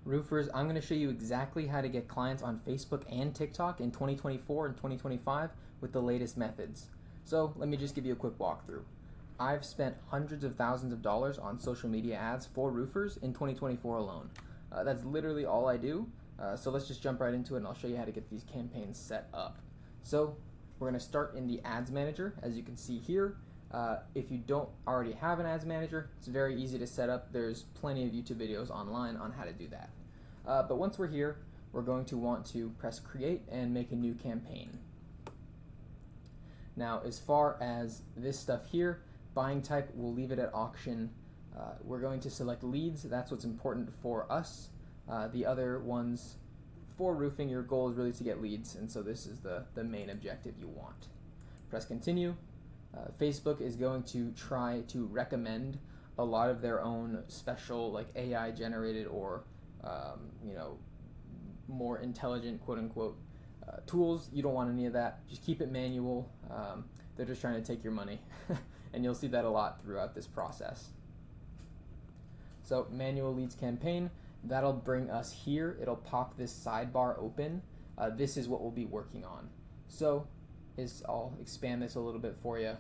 Roofers, I'm going to show you exactly how to get clients on Facebook and TikTok in 2024 and 2025 with the latest methods. So let me just give you a quick walkthrough. I've spent hundreds of thousands of dollars on social media ads for roofers in 2024 alone. That's literally all I do. So let's just jump right into it and I'll show you how to get these campaigns set up. So we're going to start in the ads manager, as you can see here. If you don't already have an ads manager, it's very easy to set up. There's plenty of YouTube videos online on how to do that. But once we're here, we're going to want to press create and make a new campaign. Now, as far as this stuff here, buying type, we'll leave it at auction. We're going to select leads. That's what's important for us. The other ones, for roofing, your goal is really to get leads, and so this is the main objective you want. Press continue. Facebook is going to try to recommend a lot of their own special, like AI generated or more intelligent, quote unquote, tools. You don't want any of that. Just keep it manual. They're just trying to take your money, and you'll see that a lot throughout this process. So manual leads campaign, that'll bring us here. It'll pop this sidebar open. This is what we'll be working on. So I'll expand this a little bit for you.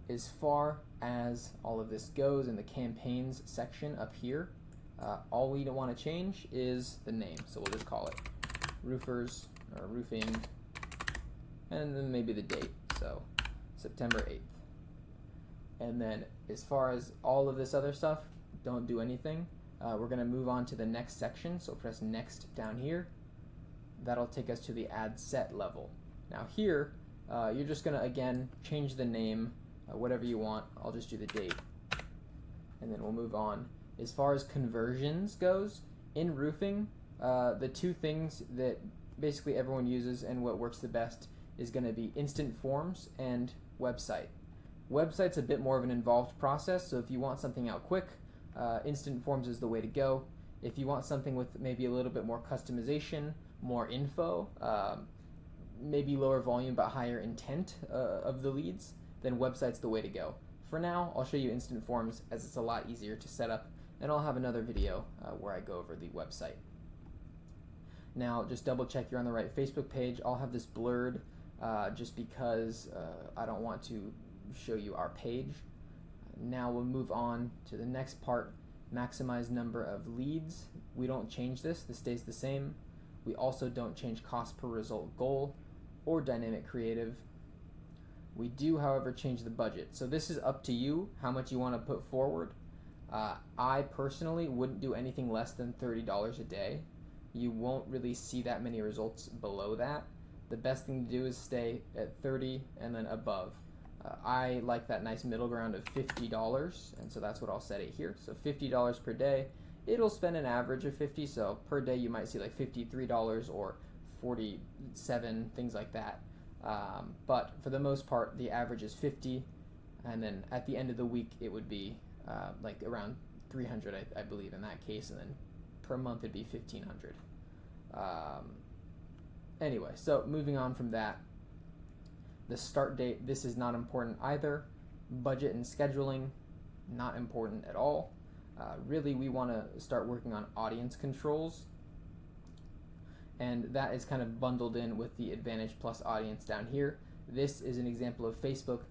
As far as all of this goes in the campaigns section up here, all we want to change is the name. So we'll just call it roofers or roofing, and then maybe the date. So September 8th. And then as far as all of this other stuff, don't do anything. We're going to move on to the next section. So press next down here. That'll take us to the ad set level. Now here, you're just going to, again, change the name, whatever you want. I'll just do the date, and then we'll move on. As far as conversions goes, in roofing, the two things that basically everyone uses and what works the best is going to be instant forms and website. Website's a bit more of an involved process, so if you want something out quick, instant forms is the way to go. If you want something with maybe a little bit more customization, more info, maybe lower volume but higher intent of the leads, then website's the way to go. For now, I'll show you instant forms as it's a lot easier to set up, and I'll have another video where I go over the website. Now, just double check you're on the right Facebook page. I'll have this blurred just because I don't want to show you our page. Now we'll move on to the next part, maximize number of leads. We don't change this stays the same. We also don't change cost per result goal or dynamic creative. We do, however, change the budget. So this is up to you how much you want to put forward. I personally wouldn't do anything less than $30 a day. You won't really see that many results below that. The best thing to do is stay at 30 and then above. I like that nice middle ground of $50, and so that's what I'll set it here. So $50 per day. It'll spend an average of 50, so per day you might see like $53 or 47, things like that. But for the most part, the average is 50, and then at the end of the week it would be like around 300, I believe, in that case, and then per month it'd be 1,500. Anyway, so moving on from that, the start date, this is not important either. Budget and scheduling, not important at all. Really, we want to start working on audience controls, and that is kind of bundled in with the Advantage Plus audience down here. This is an example of Facebook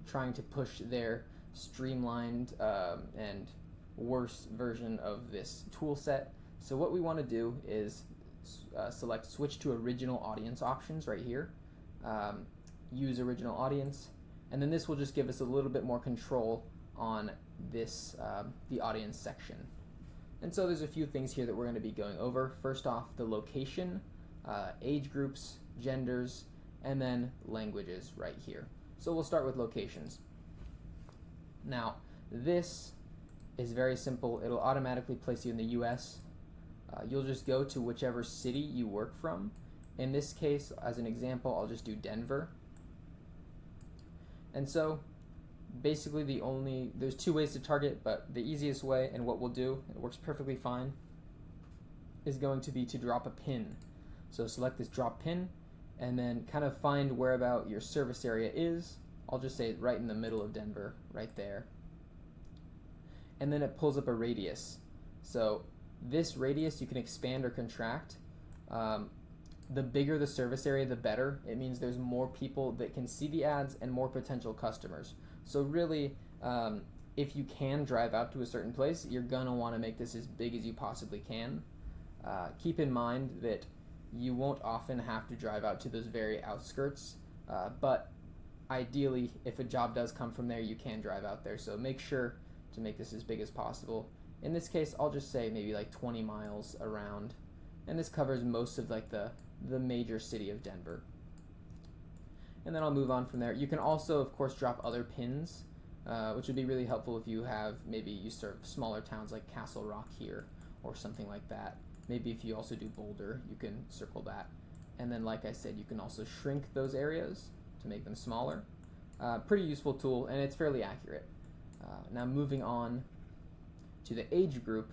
trying to push their streamlined and worse version of this tool set. So what we want to do is select switch to original audience options right here. Use original audience, and then this will just give us a little bit more control on this the audience section. And so there's a few things here that we're going to be going over. First off, the location, age groups, genders, and then languages right here. So we'll start with locations. Now, this is very simple. It'll automatically place you in the US. You'll just go to whichever city you work from. In this case, as an example, I'll just do Denver. And so basically there's two ways to target, but the easiest way, and what we'll do, it works perfectly fine, is going to be to drop a pin. So select this drop pin, and then kind of find where about your service area is. I'll just say right in the middle of Denver, right there. And then it pulls up a radius. So This radius you can expand or contract. The bigger the service area, the better. It means there's more people that can see the ads and more potential customers. So really, if you can drive out to a certain place, you're going to want to make this as big as you possibly can. Keep in mind that you won't often have to drive out to those very outskirts, but ideally, if a job does come from there, you can drive out there. So make sure to make this as big as possible. In this case, I'll just say maybe like 20 miles around, and this covers most of like the major city of Denver. And then I'll move on from there. You can also, of course, drop other pins, which would be really helpful if you have, maybe you serve smaller towns like Castle Rock here or something like that. Maybe if you also do Boulder, you can circle that. And then, like I said, you can also shrink those areas to make them smaller. Pretty useful tool, and it's fairly accurate. Now moving on to the age group,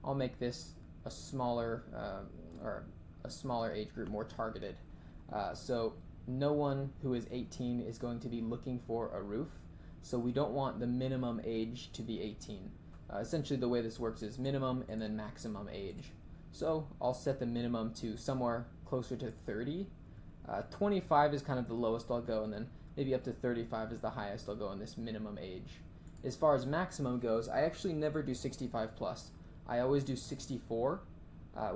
I'll make this a smaller age group, more targeted. So no one who is 18 is going to be looking for a roof, so we don't want the minimum age to be 18. Essentially the way this works is minimum and then maximum age. So I'll set the minimum to somewhere closer to 30. 25 is kind of the lowest I'll go, and then maybe up to 35 is the highest I'll go in this minimum age. As far as maximum goes, I actually never do 65 plus. I always do 64.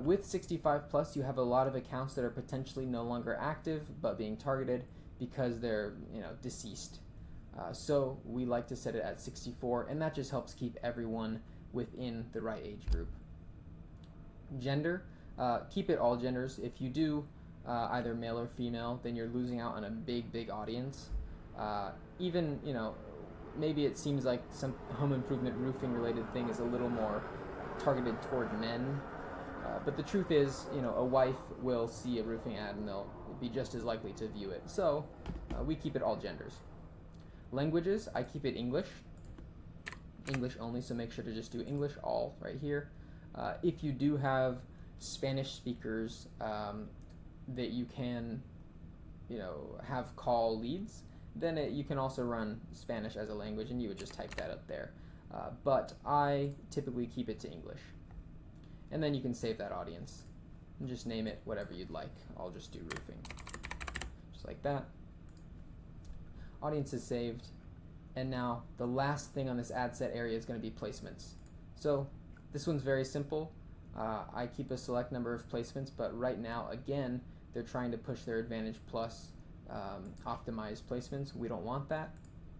With 65 plus, you have a lot of accounts that are potentially no longer active but being targeted because they're deceased. So we like to set it at 64, and that just helps keep everyone within the right age group. Gender, keep it all genders. If you do either male or female, then you're losing out on a big audience. Even, maybe it seems like some home improvement roofing related thing is a little more targeted toward men. But the truth is, a wife will see a roofing ad and they'll be just as likely to view it. So we keep it all genders. Languages, I keep it English only, so make sure to just do English all right here. If you do have Spanish speakers that you can, have call leads, then you can also run Spanish as a language, and you would just type that up there. But I typically keep it to English. And then you can save that audience and just name it whatever you'd like. I'll just do roofing, just like that. Audience is saved. And now the last thing on this ad set area is going to be placements. So this one's very simple. I keep a select number of placements, but right now, again, they're trying to push their Advantage Plus optimized placements. We don't want that.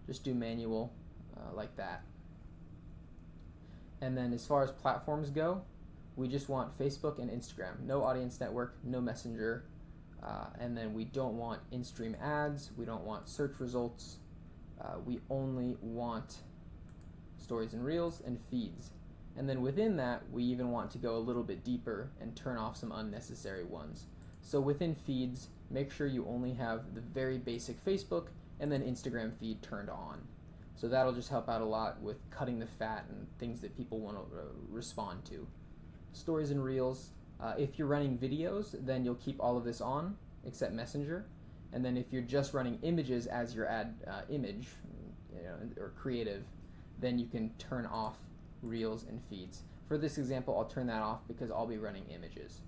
Just do manual like that. And then as far as platforms go, we just want Facebook and Instagram. No audience network, no messenger. And then we don't want in-stream ads. We don't want search results. We only want stories and reels and feeds. And then within that, we even want to go a little bit deeper and turn off some unnecessary ones. So within feeds, make sure you only have the very basic Facebook and then Instagram feed turned on. So that'll just help out a lot with cutting the fat and things that people want to respond to. Stories and reels. If you're running videos, then you'll keep all of this on except Messenger. And then if you're just running images as your ad image, or creative, then you can turn off reels and feeds. For this example, I'll turn that off because I'll be running images.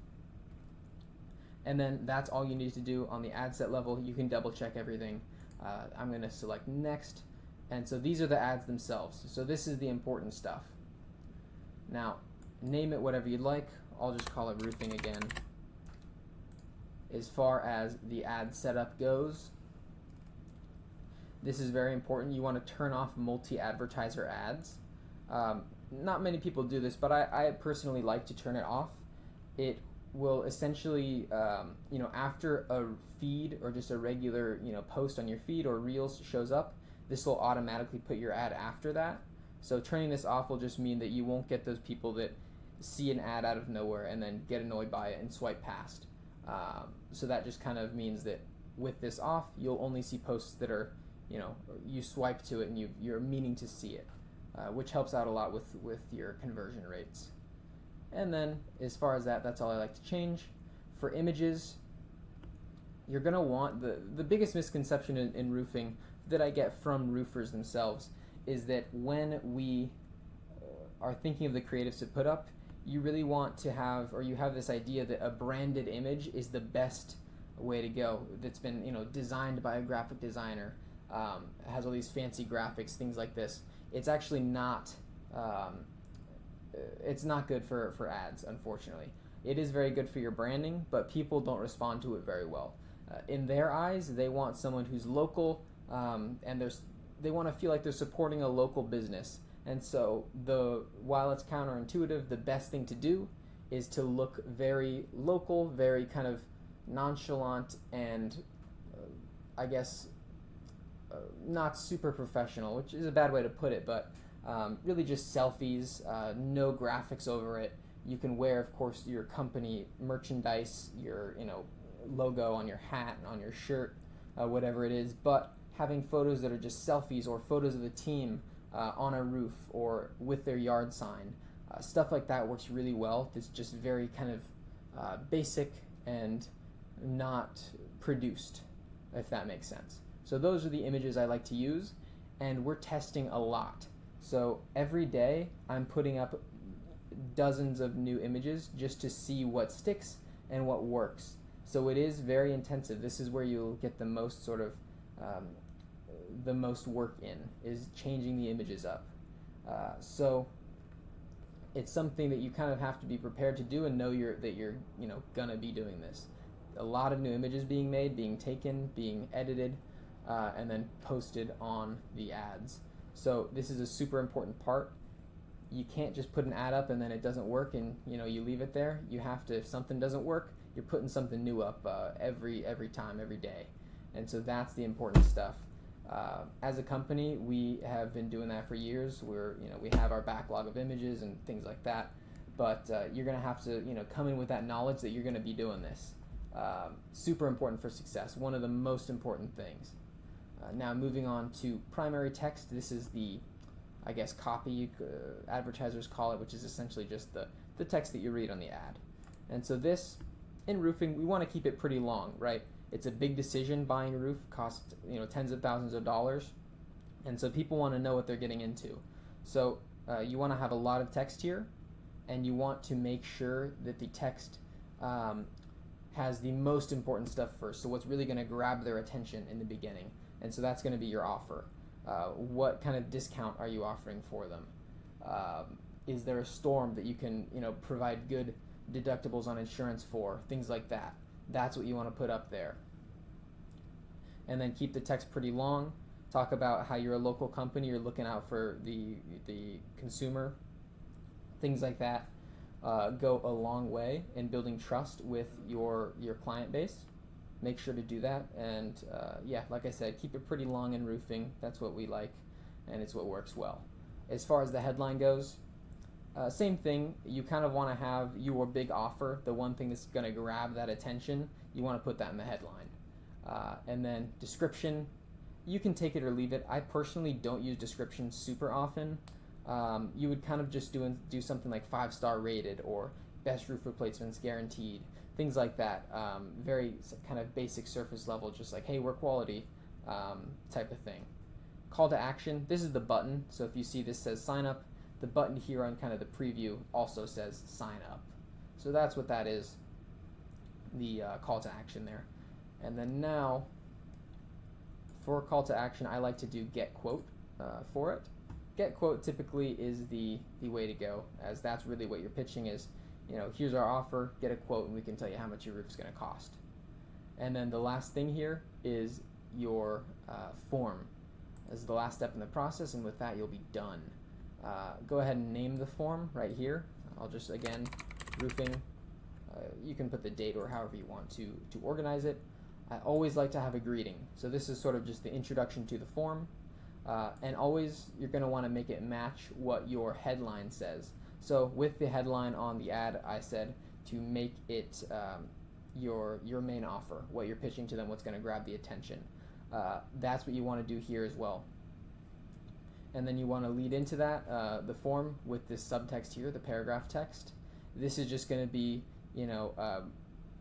And then that's all you need to do on the ad set level. You can double check everything. I'm going to select next. And so these are the ads themselves. So this is the important stuff. Now, name it whatever you'd like. I'll just call it roofing again. As far as the ad setup goes, this is very important. You want to turn off multi-advertiser ads. Not many people do this, but I personally like to turn it off. It will essentially, after a feed or just a regular, post on your feed or reels shows up, this will automatically put your ad after that. So turning this off will just mean that you won't get those people that see an ad out of nowhere and then get annoyed by it and swipe past. So that just kind of means that with this off, you'll only see posts that are, you swipe to it and you're meaning to see it, which helps out a lot with your conversion rates. And then as far as that's all I like to change. For images, you're going to want, the biggest misconception in roofing that I get from roofers themselves is that when we are thinking of the creatives to put up, you really want to have, or you have this idea that a branded image is the best way to go. That's been, designed by a graphic designer, has all these fancy graphics, things like this. It's actually not, it's not good for ads, unfortunately. It is very good for your branding, but people don't respond to it very well. In their eyes, they want someone who's local, and they want to feel like they're supporting a local business. And so, while it's counterintuitive, the best thing to do is to look very local, very kind of nonchalant, and not super professional, which is a bad way to put it, but really just selfies, no graphics over it. You can wear, of course, your company merchandise, your logo on your hat, on your shirt, whatever it is, but having photos that are just selfies or photos of the team on a roof or with their yard sign. Stuff like that works really well. It's just very kind of basic and not produced, if that makes sense. So those are the images I like to use, and we're testing a lot. So every day I'm putting up dozens of new images just to see what sticks and what works. So it is very intensive. This is where you'll get the most sort of the most work in, is changing the images up. So it's something that you kind of have to be prepared to do and know that you're gonna be doing this. A lot of new images being made, being taken, being edited, and then posted on the ads. So this is a super important part. You can't just put an ad up and then it doesn't work and you leave it there. You have to, if something doesn't work, you're putting something new up every time, every day. And so that's the important stuff. As a company, we have been doing that for years. We have our backlog of images and things like that. But you're going to have to come in with that knowledge that you're going to be doing this. Super important for success. One of the most important things. Now moving on to primary text. This is the, copy, advertisers call it, which is essentially just the text that you read on the ad. And so this, in roofing, we want to keep it pretty long, right? It's a big decision. Buying a roof costs tens of thousands of dollars, and so people want to know what they're getting into. So you want to have a lot of text here, and you want to make sure that the text has the most important stuff first. So what's really going to grab their attention in the beginning, and so that's going to be your offer. What kind of discount are you offering for them? Is there a storm that you can provide good deductibles on insurance for? Things like that. That's what you want to put up there. And then keep the text pretty long. Talk about how you're a local company, you're looking out for the consumer. Things like that go a long way in building trust with your client base. Make sure to do that. And like I said, keep it pretty long in roofing. That's what we like, and it's what works well. As far as the headline goes, same thing. You kind of want to have your big offer, the one thing that's going to grab that attention. You want to put that in the headline. And then description, you can take it or leave it. I personally don't use description super often. You would kind of just do something like 5-star rated or best roof replacements guaranteed, things like that. Very kind of basic surface level, just like, hey, we're quality type of thing. Call to action, this is the button. So if you see this says sign up, the button here on kind of the preview also says sign up. So that's what that is, the call to action there. And then now, for call to action, I like to do get quote for it. Get quote typically is the way to go, as that's really what your pitching is. Here's our offer, get a quote, and we can tell you how much your roof's going to cost. And then the last thing here is your form. This is the last step in the process, and with that, you'll be done. Go ahead and name the form right here. I'll just, again, roofing. You can put the date or however you want to organize it. I always like to have a greeting. So this is sort of just the introduction to the form. And always you're going to want to make it match what your headline says. So with the headline on the ad, I said to make it your main offer, what you're pitching to them, what's going to grab the attention. That's what you want to do here as well. And then you want to lead into that, the form, with this subtext here, the paragraph text. This is just going to be,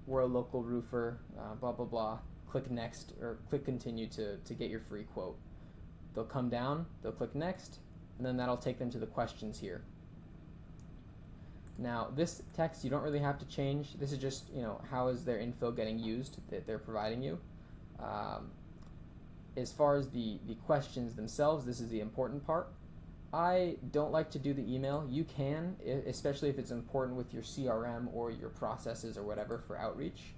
we're a local roofer, blah, blah, blah. Click next or click continue to get your free quote. They'll come down, they'll click next, and then that'll take them to the questions here. Now this text you don't really have to change. This is just, how is their info getting used that they're providing you. As far as the questions themselves, this is the important part. I don't like to do the email. You can, especially if it's important with your CRM or your processes or whatever for outreach.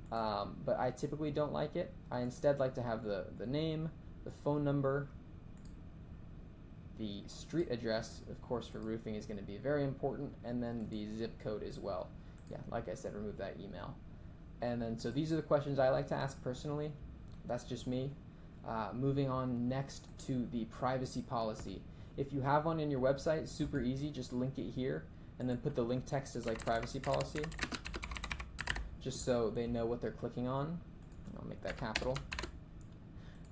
But I typically don't like it. I instead like to have the name, the phone number, the street address, of course, for roofing is going to be very important, and then the zip code as well. Yeah, like I said, remove that email. And then, so these are the questions I like to ask personally. That's just me. Moving on next to the privacy policy. If you have one in your website, super easy, just link it here, and then put the link text as like privacy policy, just so they know what they're clicking on. I'll make that capital.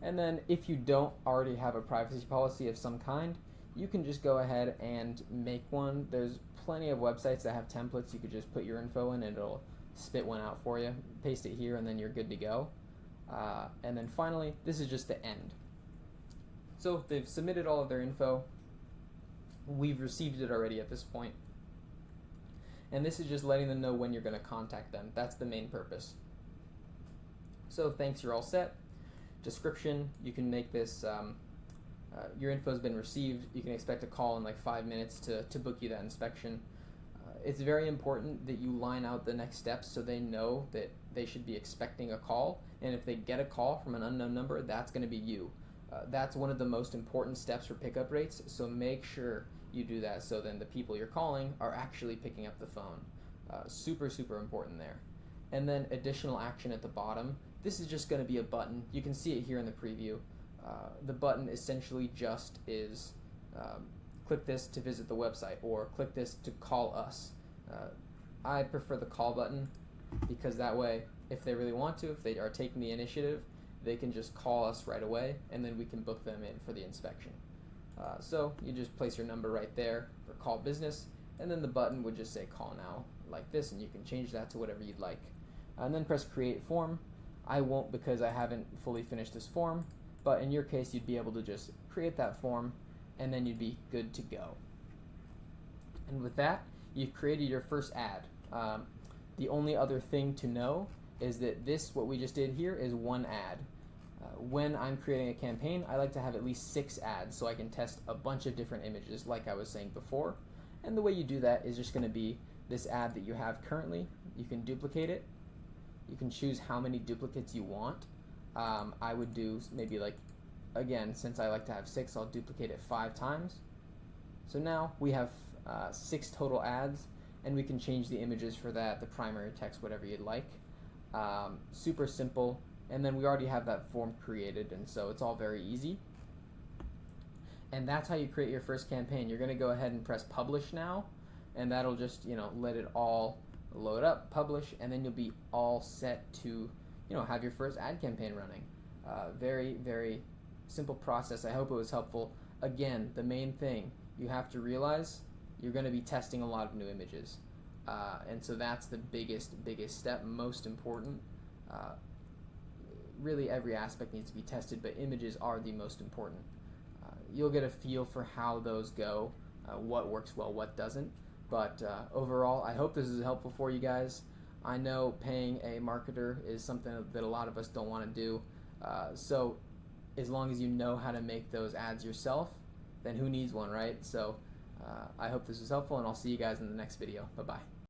And then if you don't already have a privacy policy of some kind, you can just go ahead and make one. There's plenty of websites that have templates. You could just put your info in and it'll spit one out for you. Paste it here and then you're good to go. And then finally, this is just the end. So they've submitted all of their info. We've received it already at this point. And this is just letting them know when you're going to contact them. That's the main purpose. So thanks, you're all set. Description, you can make this, your info has been received. You can expect a call in like 5 minutes to book you that inspection. It's very important that you line out the next steps so they know that they should be expecting a call. And if they get a call from an unknown number, that's going to be you. That's one of the most important steps for pickup rates, so make sure you do that so then the people you're calling are actually picking up the phone. Super, super important there. And then additional action at the bottom. This is just going to be a button. You can see it here in the preview. The button essentially just is click this to visit the website or click this to call us. I prefer the call button because that way, if they really want to, if they are taking the initiative, they can just call us right away and then we can book them in for the inspection. So you just place your number right there for call business, and then the button would just say call now like this, and you can change that to whatever you'd like. And then press create form. I won't because I haven't fully finished this form, but in your case you'd be able to just create that form and then you'd be good to go. And with that, you've created your first ad. The only other thing to know is that this, what we just did here, is one ad. When I'm creating a campaign, I like to have at least 6 ads so I can test a bunch of different images like I was saying before. And the way you do that is just going to be this ad that you have currently. You can duplicate it. You can choose how many duplicates you want. I would do maybe like, again, since I like to have 6, I'll duplicate it 5 times. So now we have 6 total ads, and we can change the images for that, the primary text, whatever you'd like. Super simple, and then we already have that form created, and so it's all very easy. And that's how you create your first campaign. You're going to go ahead and press publish now, and that'll just let it all load up, publish, and then you'll be all set to have your first ad campaign running. Very, very simple process. I hope it was helpful. Again, the main thing you have to realize, you're going to be testing a lot of new images. And so that's the biggest step, most important. Really every aspect needs to be tested, but images are the most important. You'll get a feel for how those go, what works well, what doesn't. But overall, I hope this is helpful for you guys. I know paying a marketer is something that a lot of us don't want to do. So as long as you know how to make those ads yourself, then who needs one, right? So I hope this was helpful, and I'll see you guys in the next video. Bye-bye.